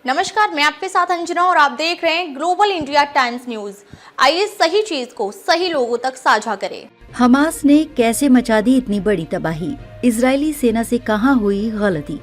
नमस्कार, मैं आपके साथ अंजना और आप देख रहे हैं ग्लोबल इंडिया टाइम्स न्यूज। आइए सही चीज को सही लोगों तक साझा करें। हमास ने कैसे मचा दी इतनी बड़ी तबाही? इजरायली सेना से कहां हुई गलती?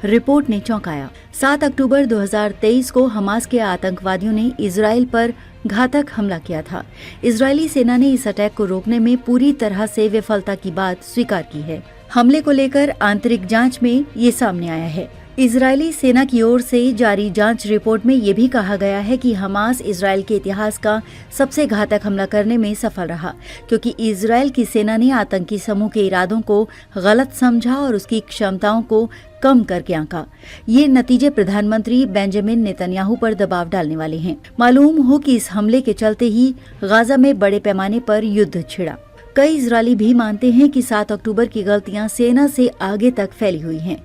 रिपोर्ट ने चौंकाया। 7 अक्टूबर 2023 को हमास के आतंकवादियों ने इजरायल पर घातक हमला किया था। इजरायली सेना ने इस अटैक को रोकने में पूरी तरह से विफलता की बात स्वीकार की है। हमले को लेकर आंतरिक जांच में ये सामने आया है। इजरायली सेना की ओर से जारी जांच रिपोर्ट में ये भी कहा गया है कि हमास इजरायल के इतिहास का सबसे घातक हमला करने में सफल रहा, क्योंकि इजरायल की सेना ने आतंकी समूह के इरादों को गलत समझा और उसकी क्षमताओं को कम करके आंका। ये नतीजे प्रधानमंत्री बेंजामिन नेतन्याहू पर दबाव डालने वाले हैं। मालूम हो कि इस हमले के चलते ही गाजा में बड़े पैमाने पर युद्ध छिड़ा। कई इजरायली भी मानते हैं कि 7 अक्टूबर की गलतियां सेना से आगे तक फैली हुई हैं।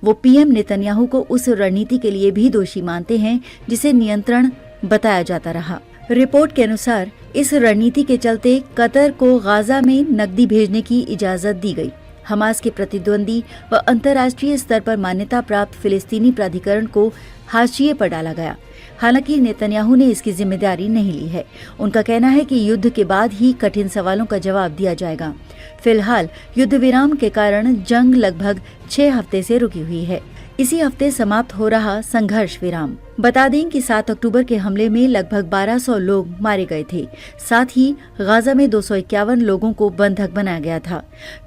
वो पीएम नेतन्याहू को उस रणनीति के लिए भी दोषी मानते हैं जिसे नियंत्रण बताया जाता रहा। रिपोर्ट के अनुसार इस रणनीति के चलते कतर को गाजा में नकदी भेजने की इजाजत दी गई। हमास के प्रतिद्वंदी व अंतर्राष्ट्रीय स्तर पर मान्यता प्राप्त फिलिस्तीनी प्राधिकरण को हाशिए पर डाला गया। हालांकि नेतन्याहू ने इसकी जिम्मेदारी नहीं ली है। उनका कहना है कि युद्ध के बाद ही कठिन सवालों का जवाब दिया जाएगा। फिलहाल युद्ध विराम के कारण जंग लगभग 6 हफ्ते से रुकी हुई है। इसी हफ्ते समाप्त हो रहा संघर्ष विराम। बता दें कि 7 अक्टूबर के हमले में लगभग 1200 लोग मारे गए थे। साथ ही गाजा में 251 लोगों को बंधक बनाया गया था।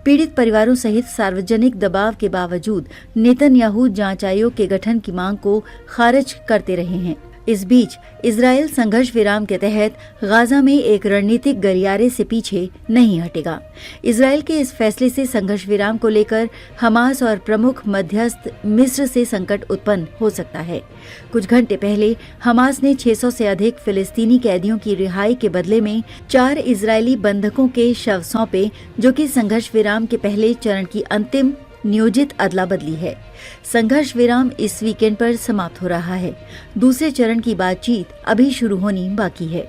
पीड़ित परिवारों सहित सार्वजनिक दबाव के बावजूद नेतन्याहू जांच आयोग के गठन की मांग को खारिज करते रहे हैं। इस बीच इजरायल संघर्ष विराम के तहत गाजा में एक रणनीतिक गलियारे से पीछे नहीं हटेगा। इजरायल के इस फैसले से संघर्ष विराम को लेकर हमास और प्रमुख मध्यस्थ मिस्र से संकट उत्पन्न हो सकता है। कुछ घंटे पहले हमास ने 600 से अधिक फिलिस्तीनी कैदियों की रिहाई के बदले में 4 इजरायली बंधकों के शव सौंपे, जो कि संघर्ष विराम के पहले चरण की अंतिम नियोजित अदला बदली है। संघर्ष विराम इस वीकेंड पर समाप्त हो रहा है। दूसरे चरण की बातचीत अभी शुरू होनी बाकी है।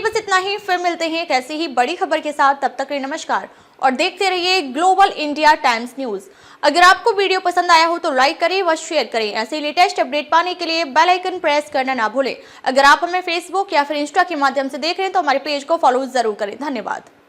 बस इतना ही, फिर मिलते हैं एक ऐसी ही बड़ी खबर के साथ। तब तक के लिए नमस्कार और देखते रहिए ग्लोबल इंडिया टाइम्स न्यूज। अगर आपको वीडियो पसंद आया हो तो लाइक करें व शेयर करें। ऐसे लेटेस्ट अपडेट पाने के लिए बेल आइकन प्रेस करना ना भूलें। अगर आप हमें फेसबुक या फिर इंस्टा के माध्यम से देख रहे हैं तो हमारे पेज को फॉलो जरूर करें। धन्यवाद।